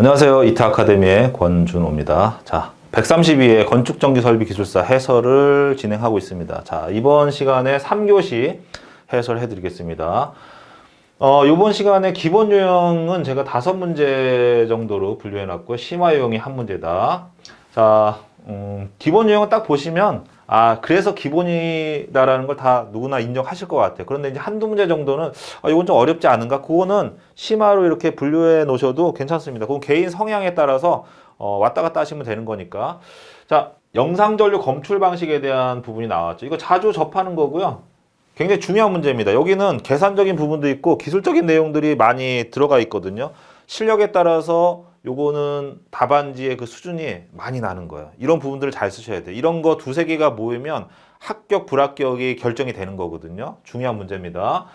안녕하세요. 이타 아카데미의 권준호입니다. 자, 132회 건축전기 설비 기술사 해설을 진행하고 있습니다. 자, 이번 시간에 3교시 해설해 드리겠습니다. 이번 시간에 기본 유형은 제가 5문제 정도로 분류해 놨고요. 심화 유형이 1문제다. 자, 기본 유형은 딱 보시면 그래서 기본이다라는 걸 다 누구나 인정하실 것 같아요. 그런데 이제 한두 문제 정도는 이건 좀 어렵지 않은가? 그거는 심화로 이렇게 분류해 놓으셔도 괜찮습니다. 그건 개인 성향에 따라서 왔다 갔다 하시면 되는 거니까. 자, 영상전류 검출 방식에 대한 부분이 나왔죠. 이거 자주 접하는 거고요. 굉장히 중요한 문제입니다. 여기는 계산적인 부분도 있고 기술적인 내용들이 많이 들어가 있거든요. 실력에 따라서 요거는 답안지의 그 수준이 많이 나는 거예요. 이런 부분들을 잘 쓰셔야 돼요. 이런 거 두세 개가 모이면 합격, 불합격이 결정이 되는 거거든요. 중요한 문제입니다.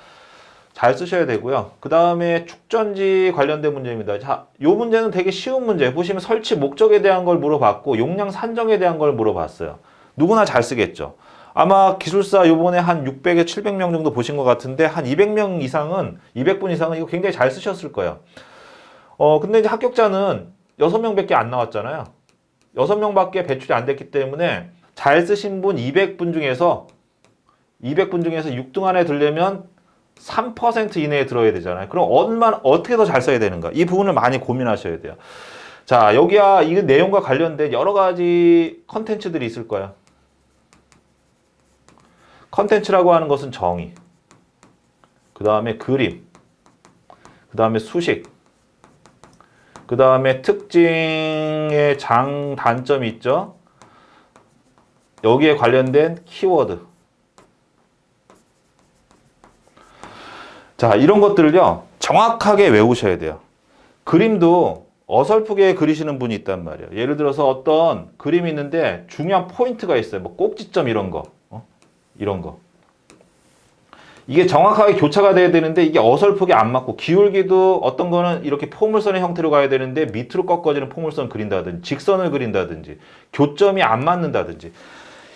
잘 쓰셔야 되고요. 그 다음에 축전지 관련된 문제입니다. 자, 요 문제는 되게 쉬운 문제. 보시면 설치 목적에 대한 걸 물어봤고 용량 산정에 대한 걸 물어봤어요. 누구나 잘 쓰겠죠. 아마 기술사 요번에 한 600에 700명 정도 보신 것 같은데 한 200명 이상은, 200분 이상은 이거 굉장히 잘 쓰셨을 거예요. 근데 이제 합격자는 6명밖에 안 나왔잖아요. 6명밖에 배출이 안 됐기 때문에 잘 쓰신 분 200분 중에서 6등 안에 들려면 3% 이내에 들어야 되잖아요. 그럼 어떻게 더 잘 써야 되는가? 이 부분을 많이 고민하셔야 돼요. 자, 여기야 이 내용과 관련된 여러 가지 컨텐츠들이 있을 거야. 컨텐츠라고 하는 것은 정의, 그 다음에 그림, 그 다음에 수식, 그 다음에 특징의 장단점이 있죠. 여기에 관련된 키워드. 자, 이런 것들을요 정확하게 외우셔야 돼요. 그림도 어설프게 그리시는 분이 있단 말이에요. 예를 들어서 어떤 그림이 있는데 중요한 포인트가 있어요. 뭐 꼭지점 이런 거, 이런 거. 이게 정확하게 교차가 돼야 되는데 이게 어설프게 안 맞고, 기울기도 어떤 거는 이렇게 포물선의 형태로 가야 되는데 밑으로 꺾어지는 포물선 그린다든지 직선을 그린다든지 교점이 안 맞는다든지,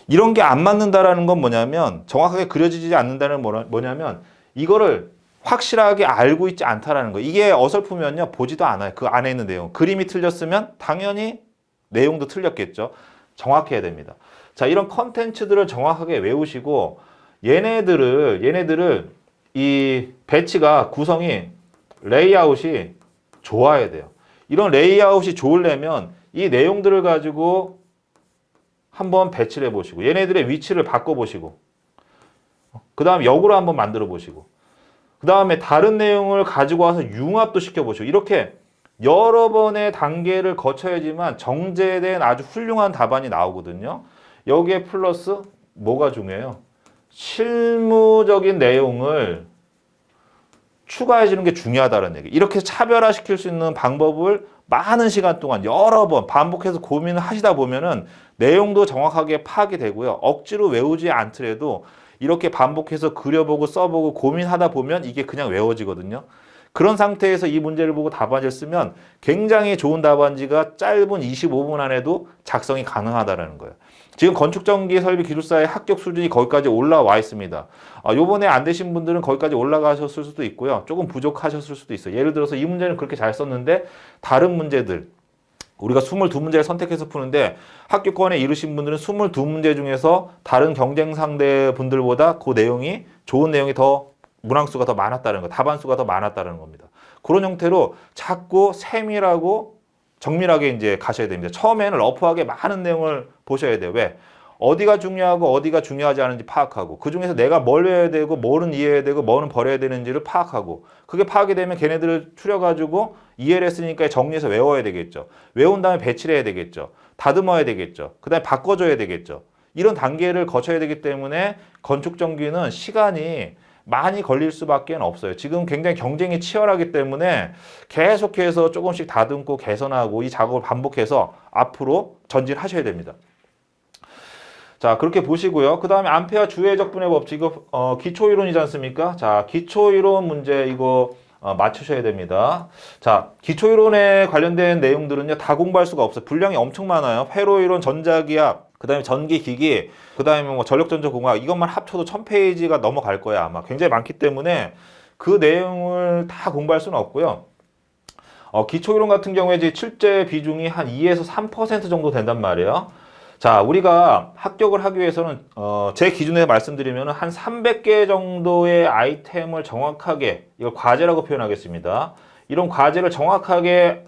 이런 게 안 맞는다라는 건 뭐냐면, 정확하게 그려지지 않는다는 뭐냐면 이거를 확실하게 알고 있지 않다라는 거. 이게 어설프면요 보지도 않아요. 그 안에 있는 내용. 그림이 틀렸으면 당연히 내용도 틀렸겠죠. 정확해야 됩니다. 자, 이런 컨텐츠들을 정확하게 외우시고, 얘네들을 이 배치가 구성이, 레이아웃이 좋아야 돼요. 이런 레이아웃이 좋으려면 이 내용들을 가지고 한번 배치를 해보시고, 얘네들의 위치를 바꿔보시고, 그 다음 역으로 한번 만들어 보시고, 그 다음에 다른 내용을 가지고 와서 융합도 시켜보시고, 이렇게 여러 번의 단계를 거쳐야지만 정제된 아주 훌륭한 답안이 나오거든요. 여기에 플러스 뭐가 중요해요? 실무적인 내용을 추가해 주는 게 중요하다는 얘기. 이렇게 차별화시킬 수 있는 방법을 많은 시간 동안 여러 번 반복해서 고민을 하시다 보면은 내용도 정확하게 파악이 되고요. 억지로 외우지 않더라도 이렇게 반복해서 그려보고 써보고 고민하다 보면 이게 그냥 외워지거든요. 그런 상태에서 이 문제를 보고 답안지를 쓰면 굉장히 좋은 답안지가 짧은 25분 안에도 작성이 가능하다는 거예요. 지금 건축전기 설비 기술사의 합격 수준이 거기까지 올라와 있습니다. 요번에 안 되신 분들은 거기까지 올라가셨을 수도 있고요. 조금 부족하셨을 수도 있어요. 예를 들어서 이 문제는 그렇게 잘 썼는데 다른 문제들, 우리가 22문제를 선택해서 푸는데 합격권에 이르신 분들은 22문제 중에서 다른 경쟁 상대 분들보다 그 내용이, 좋은 내용이 더 문항수가 더 많았다는 거, 답안수가 더 많았다는 겁니다. 그런 형태로 자꾸 세밀하고 정밀하게 이제 가셔야 됩니다. 처음에는 러프하게 많은 내용을 보셔야 돼요. 왜? 어디가 중요하고 어디가 중요하지 않은지 파악하고, 그 중에서 내가 뭘 외워야 되고 뭐는 이해해야 되고 뭐는 버려야 되는지를 파악하고, 그게 파악이 되면 걔네들을 추려가지고 이해를 했으니까 정리해서 외워야 되겠죠. 외운 다음에 배치를 해야 되겠죠. 다듬어야 되겠죠. 그 다음에 바꿔줘야 되겠죠. 이런 단계를 거쳐야 되기 때문에 건축전기는 시간이 많이 걸릴 수밖에 없어요. 지금 굉장히 경쟁이 치열하기 때문에 계속해서 조금씩 다듬고 개선하고 이 작업을 반복해서 앞으로 전진하셔야 됩니다. 자, 그렇게 보시고요. 그 다음에 암페어 주해 적분의 법칙, 이거 기초이론이지 않습니까? 자, 기초이론 문제 이거 맞추셔야 됩니다. 자, 기초이론에 관련된 내용들은요 다 공부할 수가 없어요. 분량이 엄청 많아요. 회로이론, 전자기압, 그 다음에 전기기기, 그 다음에 뭐 전력전자공학, 이것만 합쳐도 1000페이지가 넘어갈 거야 아마. 굉장히 많기 때문에 그 내용을 다 공부할 수는 없고요. 기초이론 같은 경우에 이제 출제 비중이 한 2에서 3% 정도 된단 말이에요. 자, 우리가 합격을 하기 위해서는 제 기준에 말씀드리면 한 300개 정도의 아이템을 정확하게, 이걸 과제라고 표현하겠습니다. 이런 과제를 정확하게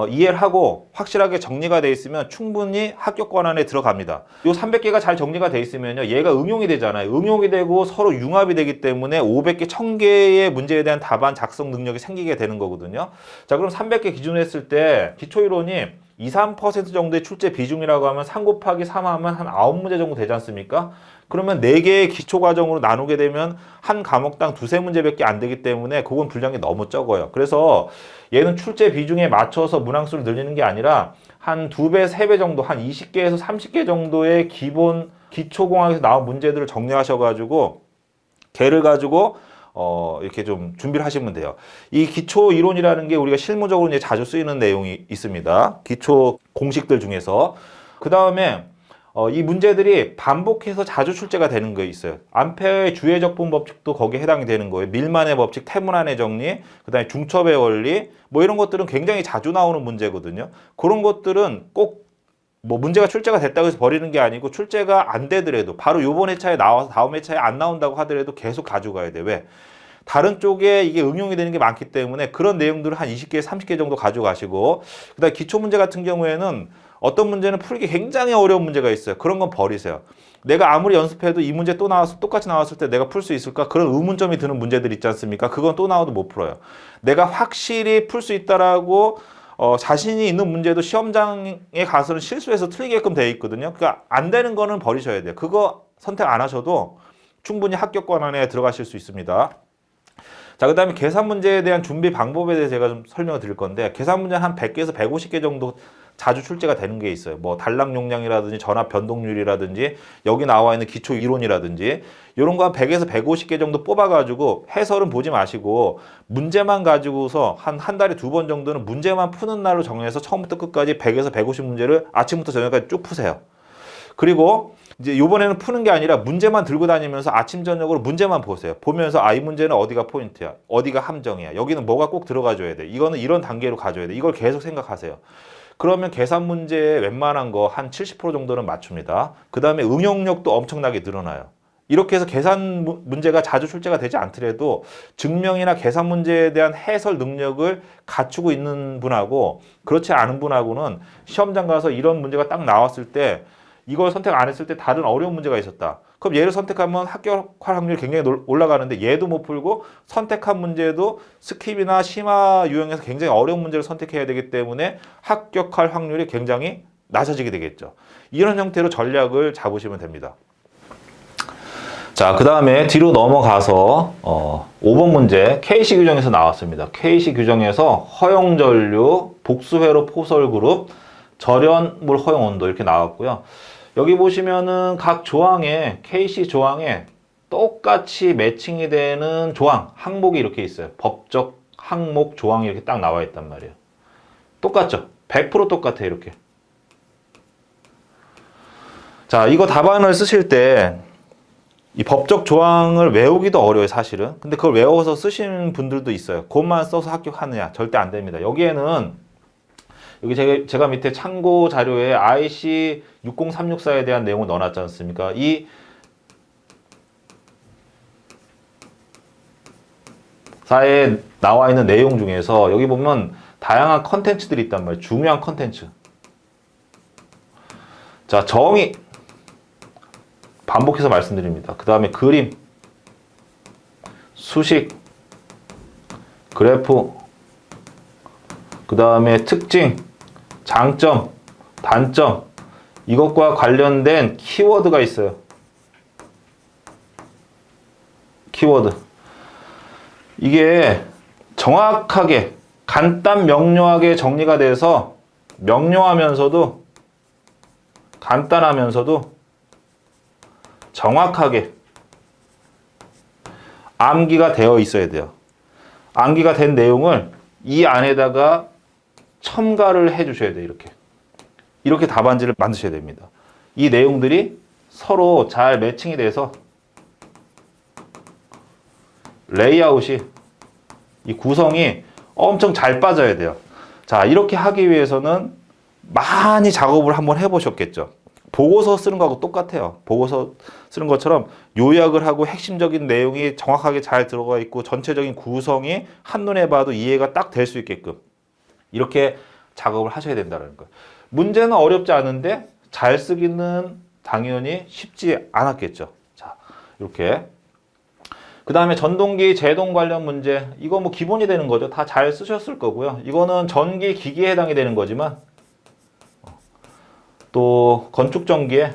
이해를 하고 확실하게 정리가 돼 있으면 충분히 합격 권한에 들어갑니다. 요 300개가 잘 정리가 돼 있으면요, 얘가 응용이 되잖아요. 응용이 되고 서로 융합이 되기 때문에 500개, 1000개의 문제에 대한 답안 작성 능력이 생기게 되는 거거든요. 자, 그럼 300개 기준으로 했을 때 기초이론이 2, 3% 정도의 출제 비중이라고 하면 3 곱하기 3 하면 한 9문제 정도 되지 않습니까? 그러면 4개의 기초 과정으로 나누게 되면 한 과목당 2-3문제밖에 안 되기 때문에 그건 분량이 너무 적어요. 그래서 얘는 출제 비중에 맞춰서 문항수를 늘리는 게 아니라 한 2배, 3배 정도, 한 20개에서 30개 정도의 기본 기초공학에서 나온 문제들을 정리하셔가지고 걔를 가지고 이렇게 좀 준비를 하시면 돼요. 이 기초 이론이라는 게 우리가 실무적으로 이제 자주 쓰이는 내용이 있습니다. 기초 공식들 중에서. 그 다음에 이 문제들이 반복해서 자주 출제가 되는 거 있어요. 암페어의 주해적분 법칙도 거기에 해당이 되는 거예요. 밀만의 법칙, 태문안의 정리, 그 다음에 중첩의 원리, 뭐 이런 것들은 굉장히 자주 나오는 문제거든요. 그런 것들은 꼭 뭐 문제가 출제가 됐다고 해서 버리는 게 아니고, 출제가 안 되더라도 바로 요번 회차에 나와서 다음 회차에 안 나온다고 하더라도 계속 가져가야 돼. 왜? 다른 쪽에 이게 응용이 되는 게 많기 때문에 그런 내용들을 한 20개, 30개 정도 가져가시고, 그다음에 기초 문제 같은 경우에는 어떤 문제는 풀기 굉장히 어려운 문제가 있어요. 그런 건 버리세요. 내가 아무리 연습해도 이 문제 또 나와서 똑같이 나왔을 때 내가 풀 수 있을까? 그런 의문점이 드는 문제들 있지 않습니까? 그건 또 나와도 못 풀어요. 내가 확실히 풀 수 있다라고 자신이 있는 문제도 시험장에 가서는 실수해서 틀리게끔 돼 있거든요. 그러니까 안 되는 거는 버리셔야 돼요. 그거 선택 안 하셔도 충분히 합격 권한에 들어가실 수 있습니다. 자, 그 다음에 계산 문제에 대한 준비 방법에 대해서 제가 좀 설명을 드릴 건데, 계산 문제는 한 100개에서 150개 정도 자주 출제가 되는 게 있어요. 뭐 단락 용량이라든지 전압 변동률이라든지 여기 나와 있는 기초 이론이라든지 이런 거 한 100에서 150개 정도 뽑아가지고 해설은 보지 마시고 문제만 가지고서 한 달에 2번 정도는 문제만 푸는 날로 정해서 처음부터 끝까지 100에서 150문제를 아침부터 저녁까지 쭉 푸세요. 그리고 이제 요번에는 푸는 게 아니라 문제만 들고 다니면서 아침 저녁으로 문제만 보세요. 보면서 이 문제는 어디가 포인트야, 어디가 함정이야, 여기는 뭐가 꼭 들어가줘야 돼, 이거는 이런 단계로 가줘야 돼, 이걸 계속 생각하세요. 그러면 계산 문제에 웬만한 거 한 70% 정도는 맞춥니다. 그 다음에 응용력도 엄청나게 늘어나요. 이렇게 해서 계산 문제가 자주 출제가 되지 않더라도 증명이나 계산 문제에 대한 해설 능력을 갖추고 있는 분하고 그렇지 않은 분하고는 시험장 가서 이런 문제가 딱 나왔을 때 이걸 선택 안 했을 때 다른 어려운 문제가 있었다. 그럼 얘를 선택하면 합격할 확률이 굉장히 올라가는데 얘도 못 풀고 선택한 문제도 스킵이나 심화 유형에서 굉장히 어려운 문제를 선택해야 되기 때문에 합격할 확률이 굉장히 낮아지게 되겠죠. 이런 형태로 전략을 잡으시면 됩니다. 자, 그 다음에 뒤로 넘어가서 5번 문제 K시 규정에서 나왔습니다. K시 규정에서 허용전류, 복수회로 포설그룹, 절연물 허용 온도 이렇게 나왔고요. 여기 보시면은 각 조항에 K시 조항에 똑같이 매칭이 되는 조항, 항목이 이렇게 있어요. 법적 항목 조항이 이렇게 딱 나와 있단 말이에요. 똑같죠? 100% 똑같아요, 이렇게. 자, 이거 답안을 쓰실 때 이 법적 조항을 외우기도 어려워요, 사실은. 근데 그걸 외워서 쓰시는 분들도 있어요. 그것만 써서 합격하느냐? 절대 안 됩니다. 여기에는 여기 제가 밑에 참고 자료에 IC 60364에 대한 내용을 넣어놨지 않습니까? 이 사에 나와 있는 내용 중에서 여기 보면 다양한 컨텐츠들이 있단 말이에요. 중요한 컨텐츠. 자, 정의. 반복해서 말씀드립니다. 그 다음에 그림, 수식, 그래프, 그 다음에 특징, 장점, 단점, 이것과 관련된 키워드가 있어요. 키워드. 이게 정확하게, 간단 명료하게 정리가 돼서 명료하면서도 간단하면서도 정확하게 암기가 되어 있어야 돼요. 암기가 된 내용을 이 안에다가 첨가를 해 주셔야 돼요. 이렇게 답안지를 만드셔야 됩니다. 이 내용들이 서로 잘 매칭이 돼서 레이아웃이, 이 구성이 엄청 잘 빠져야 돼요. 자, 이렇게 하기 위해서는 많이 작업을 한번 해보셨겠죠. 보고서 쓰는 거하고 똑같아요. 보고서 쓰는 것처럼 요약을 하고 핵심적인 내용이 정확하게 잘 들어가 있고 전체적인 구성이 한눈에 봐도 이해가 딱 될 수 있게끔 이렇게 작업을 하셔야 된다는 거예요. 문제는 어렵지 않은데 잘 쓰기는 당연히 쉽지 않았겠죠. 자, 이렇게. 그 다음에 전동기 제동 관련 문제. 이거 뭐 기본이 되는 거죠. 다 잘 쓰셨을 거고요. 이거는 전기 기기에 해당이 되는 거지만 또 건축 전기에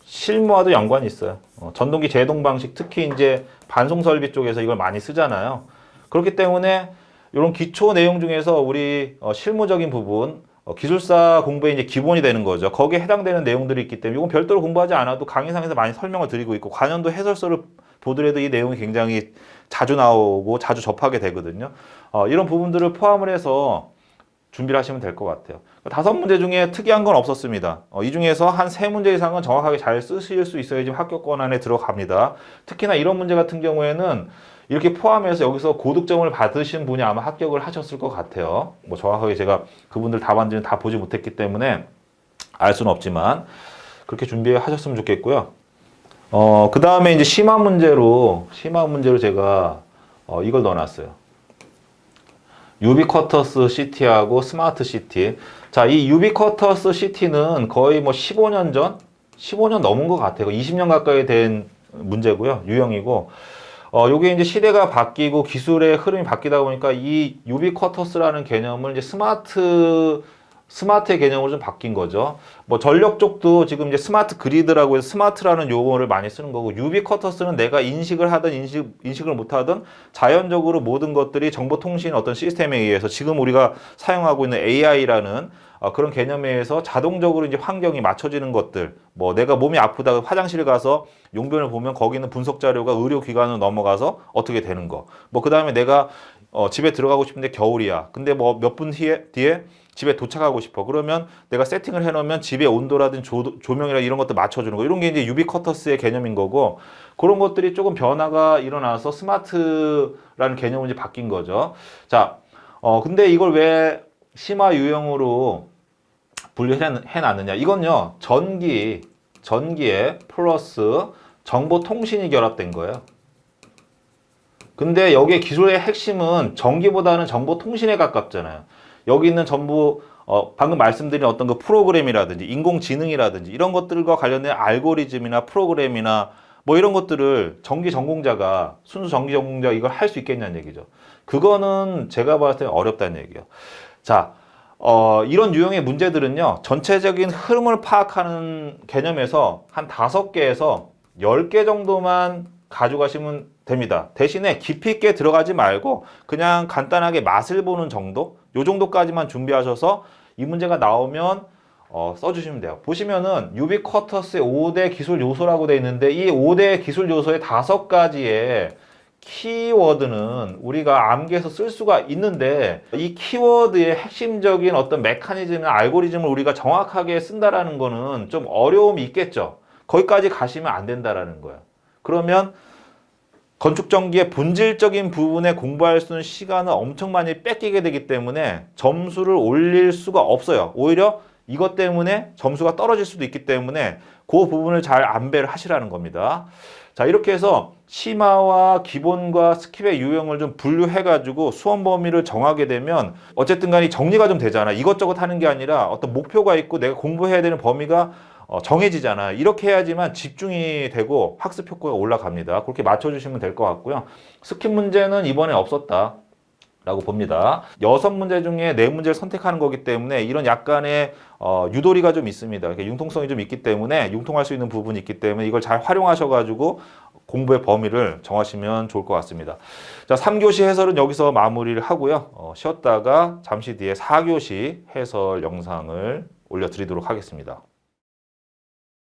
실무와도 연관이 있어요. 전동기 제동 방식, 특히 이제 반송 설비 쪽에서 이걸 많이 쓰잖아요. 그렇기 때문에 이런 기초 내용 중에서 우리 실무적인 부분, 기술사 공부에 이제 기본이 되는 거죠. 거기에 해당되는 내용들이 있기 때문에 이건 별도로 공부하지 않아도 강의상에서 많이 설명을 드리고 있고 관연도 해설서를 보더라도 이 내용이 굉장히 자주 나오고 자주 접하게 되거든요. 이런 부분들을 포함을 해서 준비를 하시면 될 것 같아요. 5문제 중에 특이한 건 없었습니다. 이 중에서 한 3문제 이상은 정확하게 잘 쓰실 수 있어야지 합격권 안에 들어갑니다. 특히나 이런 문제 같은 경우에는 이렇게 포함해서 여기서 고득점을 받으신 분이 아마 합격을 하셨을 것 같아요. 뭐 정확하게 제가 그분들 답안지는 다 보지 못했기 때문에 알 수는 없지만 그렇게 준비하셨으면 좋겠고요. 그 다음에 이제 심화 문제로 제가 이걸 넣어놨어요. 유비쿼터스 시티하고 스마트 시티. 자, 이 유비쿼터스 시티는 거의 뭐 15년 넘은 것 같아요. 20년 가까이 된 문제고요. 유형이고. 요게 이제 시대가 바뀌고 기술의 흐름이 바뀌다 보니까 이 유비쿼터스라는 개념을 이제 스마트의 개념으로 좀 바뀐 거죠. 뭐 전력 쪽도 지금 이제 스마트 그리드라고 해서 스마트라는 용어를 많이 쓰는 거고, 유비쿼터스는 내가 인식을 하든 인식을 못 하든 자연적으로 모든 것들이 정보통신 어떤 시스템에 의해서 지금 우리가 사용하고 있는 AI라는 그런 개념에 의해서 자동적으로 이제 환경이 맞춰지는 것들, 뭐 내가 몸이 아프다가 화장실 가서 용변을 보면 거기 있는 분석 자료가 의료기관으로 넘어가서 어떻게 되는 거. 뭐 그 다음에 내가 집에 들어가고 싶은데 겨울이야. 근데 뭐 몇 분 뒤에 집에 도착하고 싶어. 그러면 내가 세팅을 해놓으면 집의 온도라든지 조명이나 이런 것들 맞춰주는 거. 이런 게 이제 유비쿼터스의 개념인 거고, 그런 것들이 조금 변화가 일어나서 스마트라는 개념으로 이제 바뀐 거죠. 자, 근데 이걸 왜 심화 유형으로 분류해놨느냐. 이건요, 전기에 플러스 정보통신이 결합된 거예요. 근데 여기에 기술의 핵심은 전기보다는 정보통신에 가깝잖아요. 여기 있는 전부 방금 말씀드린 어떤 그 프로그램이라든지 인공지능이라든지 이런 것들과 관련된 알고리즘이나 프로그램이나 뭐 이런 것들을 전기 전공자가, 순수 전기 전공자가 이걸 할 수 있겠냐는 얘기죠. 그거는 제가 봤을 때 어렵다는 얘기예요. 자, 이런 유형의 문제들은요, 전체적인 흐름을 파악하는 개념에서 한 5개에서 10개 정도만 가져가시면 됩니다. 대신에 깊이 있게 들어가지 말고 그냥 간단하게 맛을 보는 정도? 요 정도까지만 준비하셔서 이 문제가 나오면 써주시면 돼요. 보시면은 유비쿼터스의 5대 기술 요소라고 되어 있는데, 이 5대 기술 요소의 5가지의 키워드는 우리가 암기해서 쓸 수가 있는데, 이 키워드의 핵심적인 어떤 메커니즘이나 알고리즘을 우리가 정확하게 쓴다라는 거는 좀 어려움이 있겠죠. 거기까지 가시면 안 된다라는 거예요. 그러면 건축전기의 본질적인 부분에 공부할 수 있는 시간을 엄청 많이 뺏기게 되기 때문에 점수를 올릴 수가 없어요. 오히려 이것 때문에 점수가 떨어질 수도 있기 때문에 그 부분을 잘 안배를 하시라는 겁니다. 자, 이렇게 해서 심화와 기본과 스킵의 유형을 좀 분류해가지고 수험 범위를 정하게 되면 어쨌든 간에 정리가 좀 되잖아. 이것저것 하는 게 아니라 어떤 목표가 있고 내가 공부해야 되는 범위가 정해지잖아. 이렇게 해야지만 집중이 되고 학습 효과가 올라갑니다. 그렇게 맞춰주시면 될 것 같고요. 스킵 문제는 이번에 없었다 라고 봅니다. 6문제 중에 4문제를 선택하는 거기 때문에 이런 약간의 유도리가 좀 있습니다. 융통성이 좀 있기 때문에, 융통할 수 있는 부분이 있기 때문에 이걸 잘 활용하셔가지고 공부의 범위를 정하시면 좋을 것 같습니다. 자, 3교시 해설은 여기서 마무리를 하고요. 쉬었다가 잠시 뒤에 4교시 해설 영상을 올려드리도록 하겠습니다.